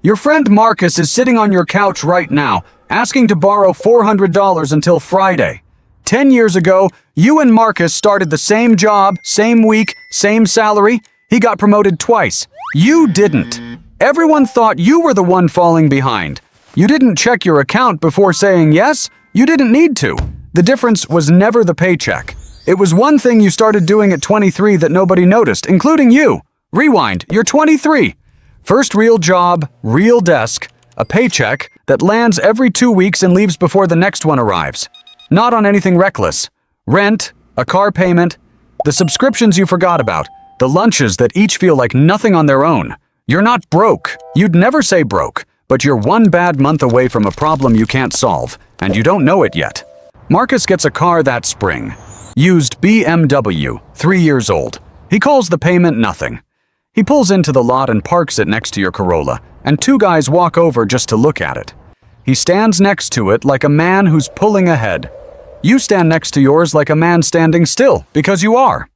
Your friend Marcus is sitting on your couch right now, asking to borrow $400 until Friday. 10 years ago, you and Marcus started the same job, same week, same salary. He got promoted twice. You didn't. Everyone thought you were the one falling behind. You didn't check your account before saying yes. You didn't need to. The difference was never the paycheck. It was one thing you started doing at 23 that nobody noticed, including you. Rewind, you're 23. First real job, real desk, a paycheck that lands every 2 weeks and leaves before the next one arrives. Not on anything reckless. Rent, a car payment, the subscriptions you forgot about, the lunches that each feel like nothing on their own. You're not broke. You'd never say broke, but you're one bad month away from a problem you can't solve, and you don't know it yet. Marcus gets a car that spring. Used BMW, 3 years old. He calls the payment nothing. He pulls into the lot and parks it next to your Corolla, and 2 guys walk over just to look at it. He stands next to it like a man who's pulling ahead. You stand next to yours like a man standing still, because you are.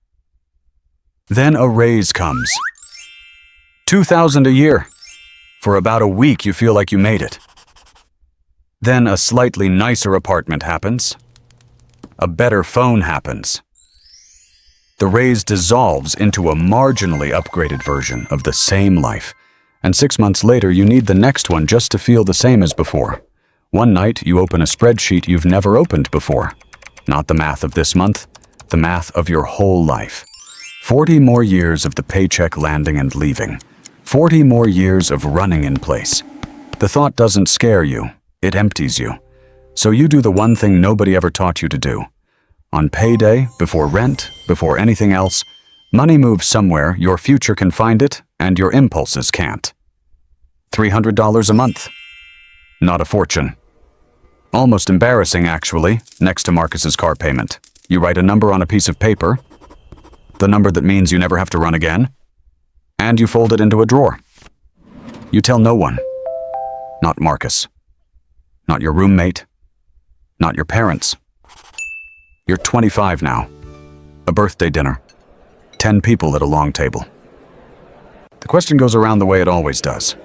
Then a raise comes. $2,000 a year. For about a week you feel like you made it. Then a slightly nicer apartment happens. A better phone happens. The raise dissolves into a marginally upgraded version of the same life, and 6 months later you need the next one just to feel the same as before. One night you open a spreadsheet you've never opened before. Not the math of this month, the math of your whole life. 40 more years of the paycheck landing and leaving. 40 more years of running in place. The thought doesn't scare you, it empties you. So you do the one thing nobody ever taught you to do. On payday, before rent, before anything else, money moves somewhere your future can find it and your impulses can't. $300 a month. Not a fortune. Almost embarrassing, actually, next to Marcus's car payment. You write a number on a piece of paper, the number that means you never have to run again, and you fold it into a drawer. You tell no one. Not Marcus. Not your roommate. Not your parents. You're 25 now. A birthday dinner. 10 people at a long table. The question goes around the way it always does.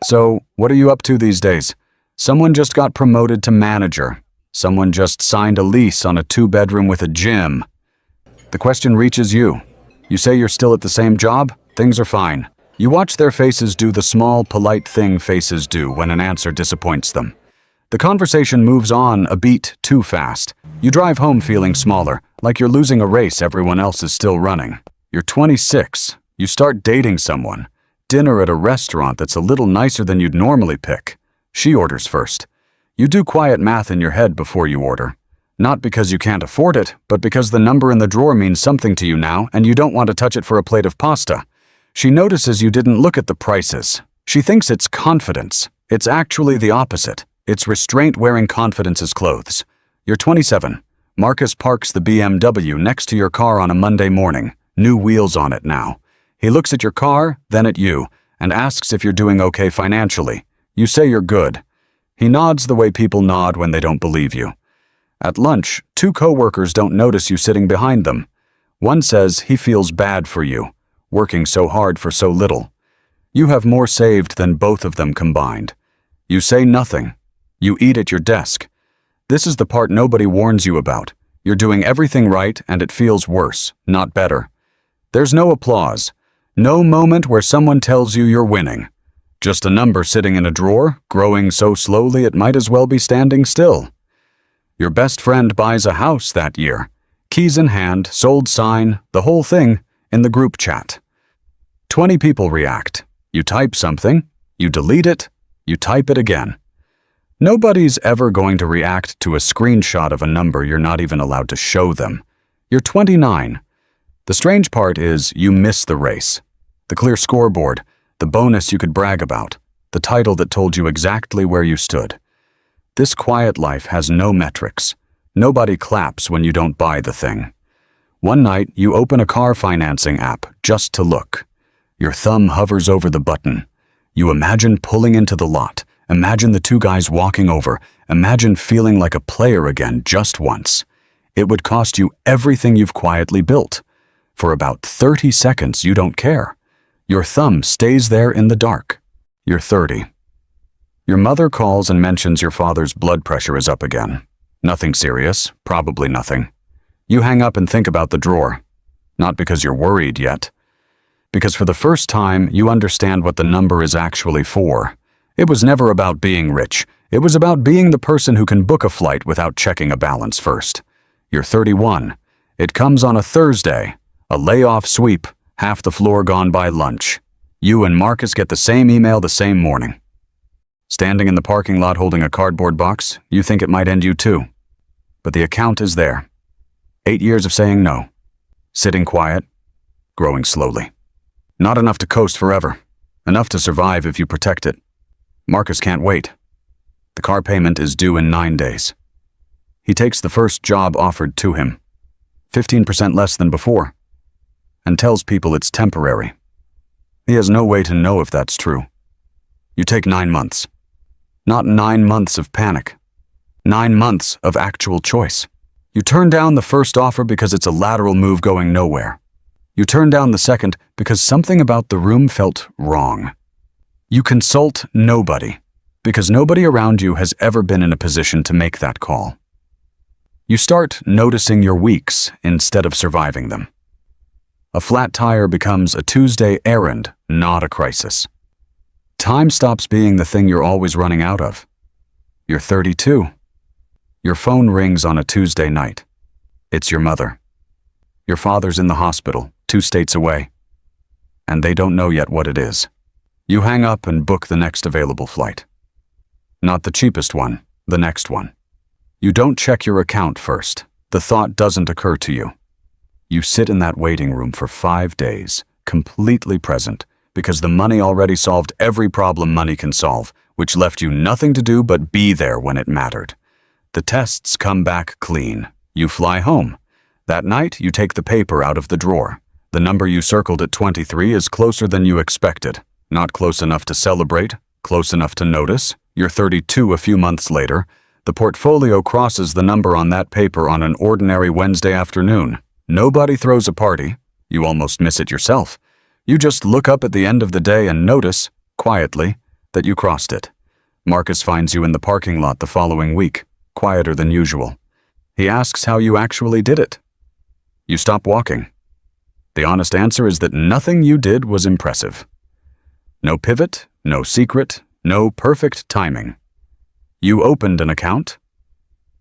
So, what are you up to these days? Someone just got promoted to manager. Someone just signed a lease on a 2-bedroom with a gym. The question reaches you. You say you're still at the same job? Things are fine. You watch their faces do the small, polite thing faces do when an answer disappoints them. The conversation moves on a beat too fast. You drive home feeling smaller, like you're losing a race everyone else is still running. You're 26. You start dating someone. Dinner at a restaurant that's a little nicer than you'd normally pick. She orders first. You do quiet math in your head before you order. Not because you can't afford it, but because the number in the drawer means something to you now and you don't want to touch it for a plate of pasta. She notices you didn't look at the prices. She thinks it's confidence. It's actually the opposite. It's restraint wearing confidence's clothes. You're 27. Marcus parks the BMW next to your car on a Monday morning. New wheels on it now. He looks at your car, then at you, and asks if you're doing okay financially. You say you're good. He nods the way people nod when they don't believe you. At lunch, 2 coworkers don't notice you sitting behind them. One says he feels bad for you, working so hard for so little. You have more saved than both of them combined. You say nothing. You eat at your desk. This is the part nobody warns you about. You're doing everything right and it feels worse, not better. There's no applause. No moment where someone tells you you're winning. Just a number sitting in a drawer, growing so slowly it might as well be standing still. Your best friend buys a house that year. Keys in hand, sold sign, the whole thing, in the group chat. 20 people react. You type something, you delete it, you type it again. Nobody's ever going to react to a screenshot of a number you're not even allowed to show them. You're 29. The strange part is you miss the race. The clear scoreboard, the bonus you could brag about, the title that told you exactly where you stood. This quiet life has no metrics. Nobody claps when you don't buy the thing. One night, you open a car financing app just to look. Your thumb hovers over the button. You imagine pulling into the lot. Imagine the 2 guys walking over. Imagine feeling like a player again just once. It would cost you everything you've quietly built. For about 30 seconds, you don't care. Your thumb stays there in the dark. You're 30. Your mother calls and mentions your father's blood pressure is up again. Nothing serious, probably nothing. You hang up and think about the drawer. Not because you're worried yet. Because for the first time, you understand what the number is actually for. It was never about being rich. It was about being the person who can book a flight without checking a balance first. You're 31. It comes on a Thursday. A layoff sweep, half the floor gone by lunch. You and Marcus get the same email the same morning. Standing in the parking lot holding a cardboard box, you think it might end you too. But the account is there. 8 years of saying no. Sitting quiet, growing slowly. Not enough to coast forever. Enough to survive if you protect it. Marcus can't wait. The car payment is due in 9 days. He takes the first job offered to him, 15% less than before, and tells people it's temporary. He has no way to know if that's true. You take 9 months. Not 9 months of panic. 9 months of actual choice. You turn down the first offer because it's a lateral move going nowhere. You turn down the second because something about the room felt wrong. You consult nobody because nobody around you has ever been in a position to make that call. You start noticing your weeks instead of surviving them. A flat tire becomes a Tuesday errand, not a crisis. Time stops being the thing you're always running out of. You're 32. Your phone rings on a Tuesday night. It's your mother. Your father's in the hospital, 2 states away. And they don't know yet what it is. You hang up and book the next available flight. Not the cheapest one, the next one. You don't check your account first. The thought doesn't occur to you. You sit in that waiting room for 5 days, completely present, because the money already solved every problem money can solve, which left you nothing to do but be there when it mattered. The tests come back clean. You fly home. That night, you take the paper out of the drawer. The number you circled at 23 is closer than you expected. Not close enough to celebrate, close enough to notice. You're 32 a few months later. The portfolio crosses the number on that paper on an ordinary Wednesday afternoon. Nobody throws a party. You almost miss it yourself. You just look up at the end of the day and notice, quietly, that you crossed it. Marcus finds you in the parking lot the following week, quieter than usual. He asks how you actually did it. You stop walking. The honest answer is that nothing you did was impressive. No pivot, no secret, no perfect timing. You opened an account,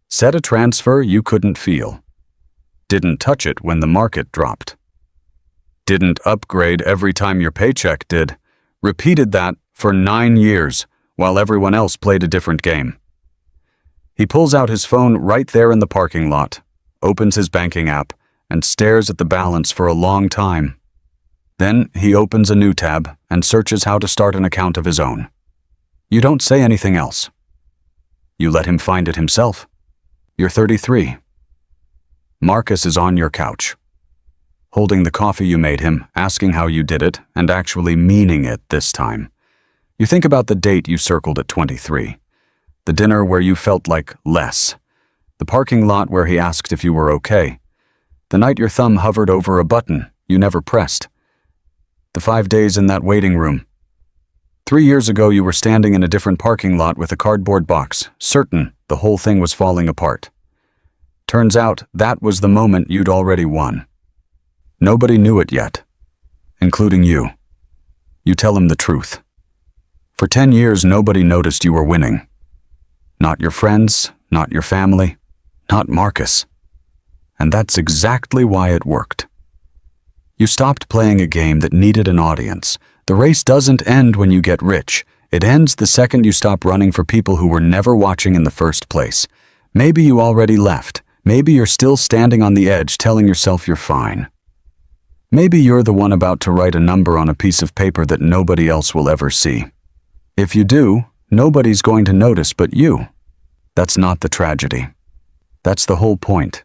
set a transfer you couldn't feel, didn't touch it when the market dropped, didn't upgrade every time your paycheck did, repeated that for 9 years while everyone else played a different game. He pulls out his phone right there in the parking lot, opens his banking app, and stares at the balance for a long time. Then he opens a new tab and searches how to start an account of his own. You don't say anything else. You let him find it himself. You're 33. Marcus is on your couch, holding the coffee you made him, asking how you did it, and actually meaning it this time. You think about the date you circled at 23, the dinner where you felt like less, the parking lot where he asked if you were okay, the night your thumb hovered over a button you never pressed, the 5 days in that waiting room. 3 years ago you were standing in a different parking lot with a cardboard box, certain the whole thing was falling apart. Turns out that was the moment you'd already won. Nobody knew it yet, including you. You tell him the truth. For 10 years nobody noticed you were winning. Not your friends, not your family, not Marcus. And that's exactly why it worked. You stopped playing a game that needed an audience. The race doesn't end when you get rich. It ends the second you stop running for people who were never watching in the first place. Maybe you already left. Maybe you're still standing on the edge telling yourself you're fine. Maybe you're the one about to write a number on a piece of paper that nobody else will ever see. If you do, nobody's going to notice but you. That's not the tragedy. That's the whole point.